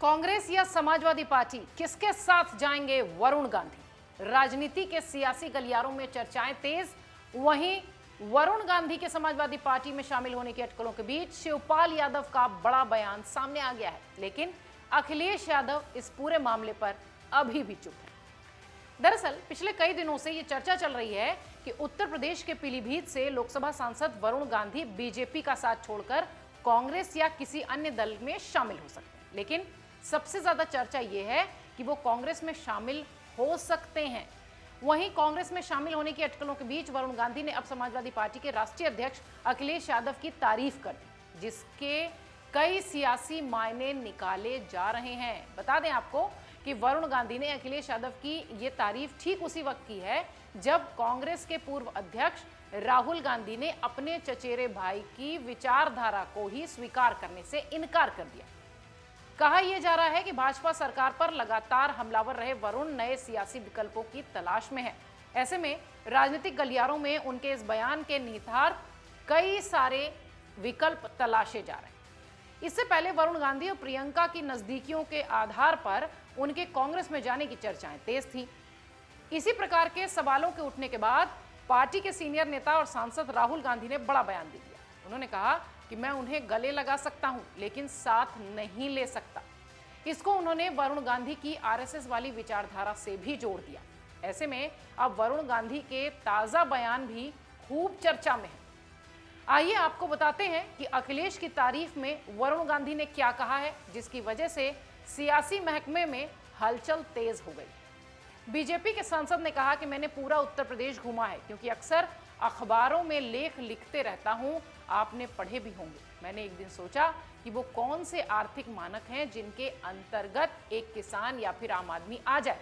कांग्रेस या समाजवादी पार्टी, किसके साथ जाएंगे वरुण गांधी? राजनीति के सियासी गलियारों में चर्चाएं तेज। वहीं वरुण गांधी के समाजवादी पार्टी में शामिल होने की अटकलों के बीच शिवपाल यादव का बड़ा बयान सामने आ गया है, लेकिन अखिलेश यादव इस पूरे मामले पर अभी भी चुप है। दरअसल पिछले कई दिनों से ये चर्चा चल रही है कि उत्तर प्रदेश के पीलीभीत से लोकसभा सांसद वरुण गांधी बीजेपी का साथ छोड़कर कांग्रेस या किसी अन्य दल में शामिल हो सकते हैं, लेकिन सबसे ज्यादा चर्चा यह है कि वो कांग्रेस में शामिल हो सकते हैं। वहीं कांग्रेस में शामिल होने की अटकलों के बीच वरुण गांधी ने अब समाजवादी पार्टी के राष्ट्रीय अध्यक्ष अखिलेश यादव की तारीफ कर दी, जिसके कई सियासी मायने निकाले जा रहे हैं। बता दें आपको कि वरुण गांधी ने अखिलेश यादव की ये तारीफ ठीक उसी वक्त की है जब कांग्रेस के पूर्व अध्यक्ष राहुल गांधी ने अपने चचेरे भाई की विचारधारा को ही स्वीकार करने से इनकार कर दिया। कहा यह जा रहा है कि भाजपा सरकार पर लगातार हमलावर रहे वरुण नए सियासी विकल्पों की तलाश में है। ऐसे में राजनीतिक गलियारों में उनके इस बयान के निहितार्थ कई सारे विकल्प तलाशे जा रहे हैं। इससे पहले वरुण गांधी और प्रियंका की नजदीकियों के आधार पर उनके कांग्रेस में जाने की चर्चाएं तेज थी। इसी प्रकार के सवालों के उठने के बाद पार्टी के सीनियर नेता और सांसद राहुल गांधी ने बड़ा बयान दे दिया। उन्होंने कहा कि मैं उन्हें गले लगा सकता हूं, लेकिन साथ नहीं ले सकता। इसको उन्होंने वरुण गांधी की आरएसएस वाली विचारधारा से भी जोड़ दिया। ऐसे में अब वरुण गांधी के ताजा बयान भी खूब चर्चा में है। आइए आपको बताते हैं कि अखिलेश की तारीफ में वरुण गांधी ने क्या कहा है, जिसकी वजह से सियासी महकमे में हलचल तेज हो गई। बीजेपी के सांसद ने कहा कि मैंने पूरा उत्तर प्रदेश घूमा है, क्योंकि अक्सर अखबारों में लेख लिखते रहता हूं, आपने पढ़े भी होंगे। मैंने एक दिन सोचा कि वो कौन से आर्थिक मानक हैं जिनके अंतर्गत एक किसान या फिर आम आदमी आ जाए,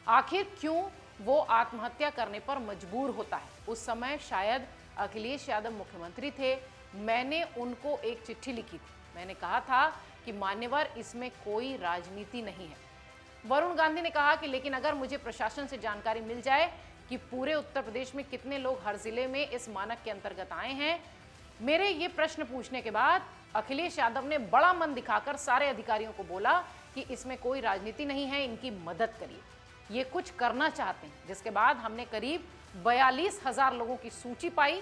आखिर क्यों वो आत्महत्या करने पर मजबूर होता है। उस समय शायद अखिलेश यादव मुख्यमंत्री थे। मैंने उनको एक चिट्ठी लिखी थी। मैंने कहा था कि मान्यवर, इसमें कोई राजनीति नहीं है। वरुण गांधी ने कहा कि लेकिन अगर मुझे प्रशासन से जानकारी मिल जाए कि पूरे उत्तर प्रदेश में कितने लोग हर जिले में इस मानक के अंतर्गत आए हैं, मेरे ये प्रश्न पूछने के बाद अखिलेश यादव ने बड़ा मन दिखाकर सारे अधिकारियों को बोला कि इसमें कोई राजनीति नहीं है, इनकी मदद करिए, ये कुछ करना चाहते हैं। जिसके बाद हमने करीब 42,000 लोगों की सूची पाई।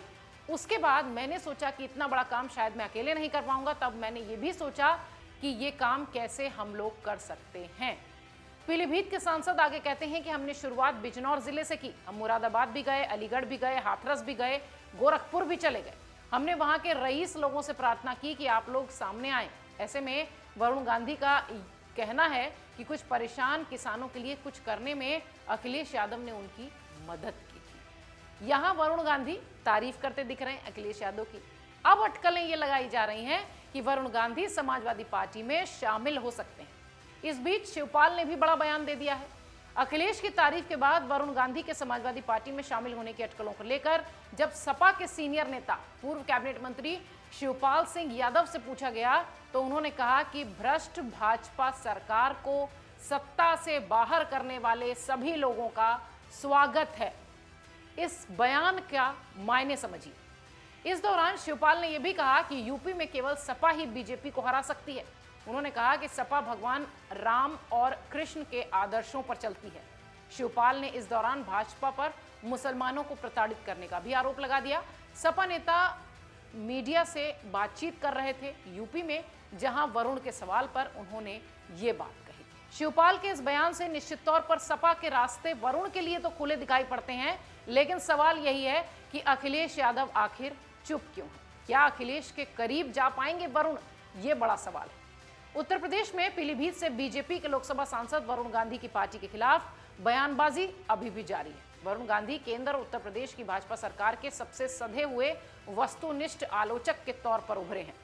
उसके बाद मैंने सोचा कि इतना बड़ा काम शायद मैं अकेले नहीं कर पाऊंगा। तब मैंने ये भी सोचा कि ये काम कैसे हम लोग कर सकते हैं। पीलीभीत के सांसद आगे कहते हैं कि हमने शुरुआत बिजनौर जिले से की। हम मुरादाबाद भी गए, अलीगढ़ भी गए, हाथरस भी गए, गोरखपुर भी चले गए। हमने वहां के रईस लोगों से प्रार्थना की कि आप लोग सामने आए। ऐसे में वरुण गांधी का कहना है कि कुछ परेशान किसानों के लिए कुछ करने में अखिलेश यादव ने उनकी मदद की थी। यहां वरुण गांधी तारीफ करते दिख रहे हैं अखिलेश यादव की। अब अटकलें ये लगाई जा रही हैं कि वरुण गांधी समाजवादी पार्टी में शामिल हो सकते हैं। इस बीच शिवपाल ने भी बड़ा बयान दे दिया है। अखिलेश की तारीफ के बाद वरुण गांधी के समाजवादी पार्टी में शामिल होने की अटकलों को लेकर जब सपा के सीनियर नेता पूर्व कैबिनेट मंत्री शिवपाल सिंह यादव से पूछा गया तो उन्होंने कहा कि भ्रष्ट भाजपा सरकार को सत्ता से बाहर करने वाले सभी लोगों का स्वागत है। इस बयान का मायने समझिए। इस दौरान शिवपाल ने यह भी कहा कि यूपी में केवल सपा ही बीजेपी को हरा सकती है। उन्होंने कहा कि सपा भगवान राम और कृष्ण के आदर्शों पर चलती है। शिवपाल ने इस दौरान भाजपा पर मुसलमानों को प्रताड़ित करने का भी आरोप लगा दिया। सपा नेता मीडिया से बातचीत कर रहे थे यूपी में, जहां वरुण के सवाल पर उन्होंने ये बात कही। शिवपाल के इस बयान से निश्चित तौर पर सपा के रास्ते वरुण के लिए तो खुले दिखाई पड़ते हैं, लेकिन सवाल यही है कि अखिलेश यादव आखिर चुप क्यों है? क्या अखिलेश के करीब जा पाएंगे वरुण? ये बड़ा सवाल है। उत्तर प्रदेश में पीलीभीत से बीजेपी के लोकसभा सांसद वरुण गांधी की पार्टी के खिलाफ बयानबाजी अभी भी जारी है। वरुण गांधी केंद्र और उत्तर प्रदेश की भाजपा सरकार के सबसे सधे हुए वस्तुनिष्ठ आलोचक के तौर पर उभरे हैं।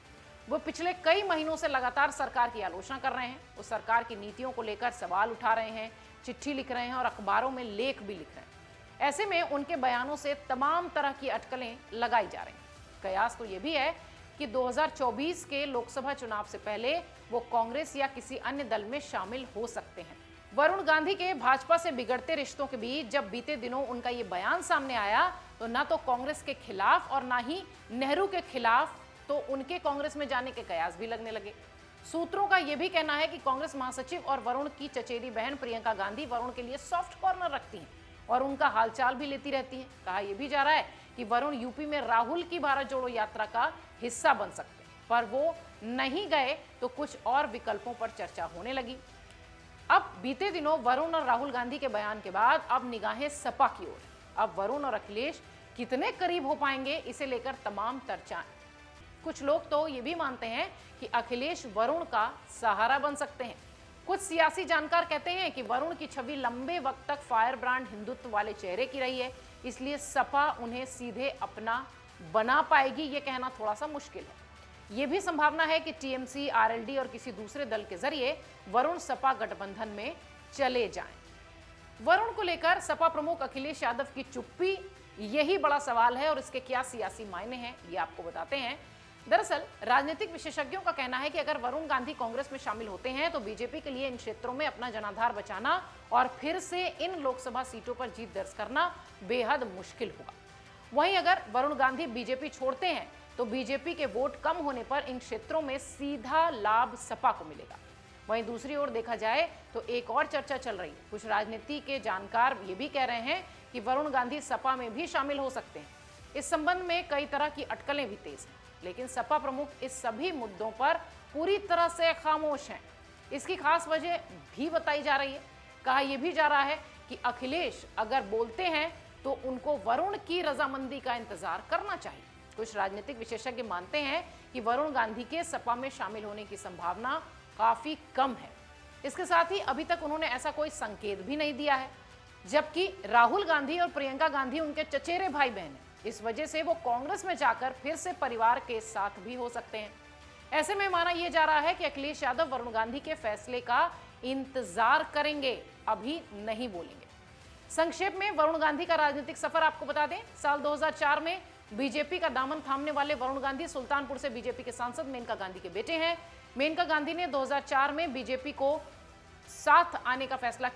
वो पिछले कई महीनों से लगातार सरकार की आलोचना कर रहे हैं। वो सरकार की नीतियों को लेकर सवाल उठा रहे हैं, चिट्ठी लिख रहे हैं और अखबारों में लेख भी लिख रहे हैं। ऐसे में उनके बयानों से तमाम तरह की अटकलें लगाई जा रही हैं। कयास तो ये भी है कि 2024 के लोकसभा चुनाव से पहले वो कांग्रेस या किसी अन्य दल में शामिल हो सकते हैं। वरुण गांधी के भाजपा से बिगड़ते रिश्तों के बीच जब बीते दिनों उनका ये बयान सामने आया तो ना तो कांग्रेस के खिलाफ और ना ही नेहरू के खिलाफ तो उनके कांग्रेस में जाने के कयास भी लगने लगे। सूत्रों का यह भी कहना है कि कांग्रेस महासचिव और वरुण की चचेरी बहन प्रियंका गांधी वरुण के लिए सॉफ्ट कॉर्नर रखती हैं और उनका हालचाल भी लेती रहती हैं। कहा यह भी जा रहा है कि वरुण यूपी में राहुल की भारत जोड़ो यात्रा का हिस्सा बन सकते हैं, पर वो नहीं गए तो कुछ और विकल्पों पर चर्चा होने लगी। अब बीते दिनों वरुण और राहुल गांधी के बयान के बाद अब निगाहें सपा की ओर। अब वरुण और अखिलेश कितने करीब हो पाएंगे, इसे लेकर तमाम चर्चाएं। कुछ लोग तो ये भी मानते हैं कि अखिलेश वरुण का सहारा बन सकते हैं। कुछ सियासी जानकार कहते हैं कि वरुण की छवि लंबे वक्त तक फायर ब्रांड हिंदुत्व वाले चेहरे की रही है, इसलिए सपा उन्हें सीधे अपना बना पाएगी, ये कहना थोड़ा सा मुश्किल है। ये भी संभावना है कि टीएमसी, आरएलडी और किसी दूसरे दल के जरिए वरुण सपा गठबंधन में चले जाएं। वरुण को लेकर सपा प्रमुख अखिलेश यादव की चुप्पी, यही बड़ा सवाल है और इसके क्या सियासी मायने हैं, ये आपको बताते हैं। दरअसल राजनीतिक विशेषज्ञों का कहना है कि अगर वरुण गांधी कांग्रेस में शामिल होते हैं तो बीजेपी के लिए इन क्षेत्रों में अपना जनाधार बचाना और फिर से इन लोकसभा सीटों पर जीत दर्ज करना बेहद मुश्किल होगा। वहीं अगर वरुण गांधी बीजेपी छोड़ते हैं तो बीजेपी के वोट कम होने पर इन क्षेत्रों में सीधा लाभ सपा को मिलेगा। वहीं दूसरी ओर देखा जाए तो एक और चर्चा चल रही है। कुछ राजनीति के जानकार ये भी कह रहे हैं कि वरुण गांधी सपा में भी शामिल हो सकते हैं। इस संबंध में कई तरह की अटकलें भी तेज हैं, लेकिन सपा प्रमुख इस सभी मुद्दों पर पूरी तरह से खामोश हैं। इसकी खास वजह भी बताई जा रही है। कहा यह भी जा रहा है कि अखिलेश अगर बोलते हैं तो उनको वरुण की रजामंदी का इंतजार करना चाहिए। कुछ राजनीतिक विशेषज्ञ मानते हैं कि वरुण गांधी के सपा में शामिल होने की संभावना काफी कम है। इसके साथ ही अभी तक उन्होंने ऐसा कोई संकेत भी नहीं दिया है, जबकि राहुल गांधी और प्रियंका गांधी उनके चचेरे भाई बहन हैं। इस वजह से वो कांग्रेस में जाकर फिर से परिवार के साथ भी हो सकते हैं। ऐसे में माना यह जा रहा है कि अखिलेश यादव वरुण गांधी के फैसले का इंतजार करेंगे, अभी नहीं बोलेंगे। संक्षेप में वरुण गांधी का राजनीतिक सफर आपको बता दें। साल 2004 में बीजेपी का दामन थामने वाले वरुण गांधी सुल्तानपुर से बीजेपी के सांसद मेनका गांधी के बेटे हैं। मेनका गांधी ने 2004 में बीजेपी के साथ आने का फैसला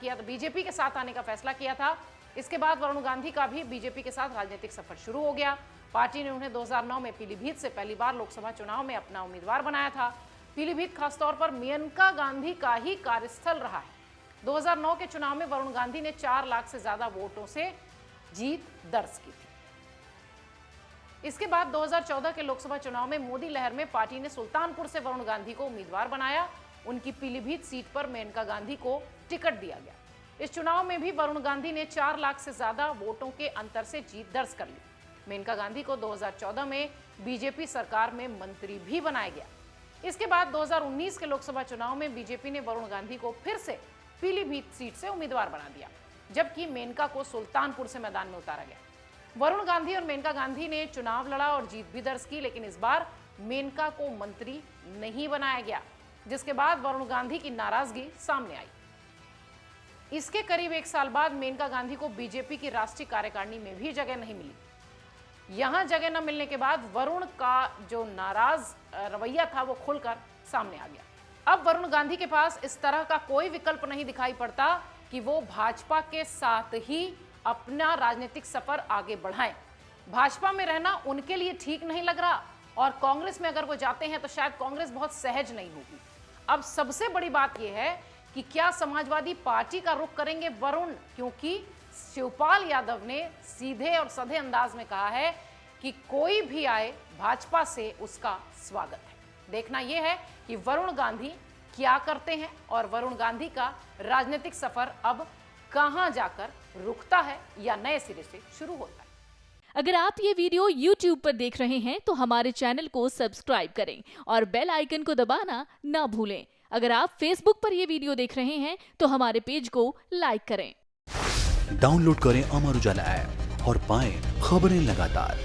किया था। इसके बाद वरुण गांधी का भी बीजेपी के साथ राजनीतिक सफर शुरू हो गया। पार्टी ने उन्हें 2009 में पीलीभीत से पहली बार लोकसभा चुनाव में अपना उम्मीदवार बनाया था। पीलीभीत खासतौर पर मेनका गांधी का ही कार्यस्थल रहा है। 2009 के चुनाव में वरुण गांधी ने 4 लाख से ज्यादा वोटों से जीत दर्ज की थी। इसके बाद 2014 के लोकसभा चुनाव में मोदी लहर में पार्टी ने सुल्तानपुर से वरुण गांधी को उम्मीदवार बनाया। उनकी पीलीभीत सीट पर मेनका गांधी को टिकट दिया गया। इस चुनाव में भी वरुण गांधी ने 4 लाख से ज्यादा वोटों के अंतर से जीत दर्ज कर ली। मेनका गांधी को 2014 में बीजेपी सरकार में मंत्री भी बनाया गया। इसके बाद 2019 के लोकसभा चुनाव में बीजेपी ने वरुण गांधी को फिर से पीलीभीत सीट से उम्मीदवार बना दिया, जबकि मेनका को सुल्तानपुर से मैदान में उतारा गया। वरुण गांधी और मेनका गांधी ने चुनाव लड़ा और जीत भी दर्ज की, लेकिन इस बार मेनका को मंत्री नहीं बनाया गया, जिसके बाद वरुण गांधी की नाराजगी सामने आई। इसके करीब 1 साल बाद मेनका गांधी को बीजेपी की राष्ट्रीय कार्यकारिणी में भी जगह नहीं मिली। यहां जगह न मिलने के बाद वरुण का जो नाराज रवैया था वो खुलकर सामने आ गया। अब वरुण गांधी के पास इस तरह का कोई विकल्प नहीं दिखाई पड़ता कि वो भाजपा के साथ ही अपना राजनीतिक सफर आगे बढ़ाएं। भाजपा में रहना उनके लिए ठीक नहीं लग रहा और कांग्रेस में अगर वो जाते हैं तो शायद कांग्रेस बहुत सहज नहीं होगी। अब सबसे बड़ी बात यह है कि क्या समाजवादी पार्टी का रुख करेंगे वरुण, क्योंकि शिवपाल यादव ने सीधे और सधे अंदाज में कहा है कि कोई भी आए भाजपा से उसका स्वागत है। देखना यह है कि वरुण गांधी क्या करते हैं और वरुण गांधी का राजनीतिक सफर अब कहां जाकर रुकता है या नए सिरे से शुरू होता है। अगर आप ये वीडियो YouTube पर देख रहे हैं तो हमारे चैनल को सब्सक्राइब करें और बेल आइकन को दबाना ना भूलें। अगर आप Facebook पर ये वीडियो देख रहे हैं तो हमारे पेज को लाइक करें। डाउनलोड करें अमर उजाला ऐप और पाएं खबरें लगातार।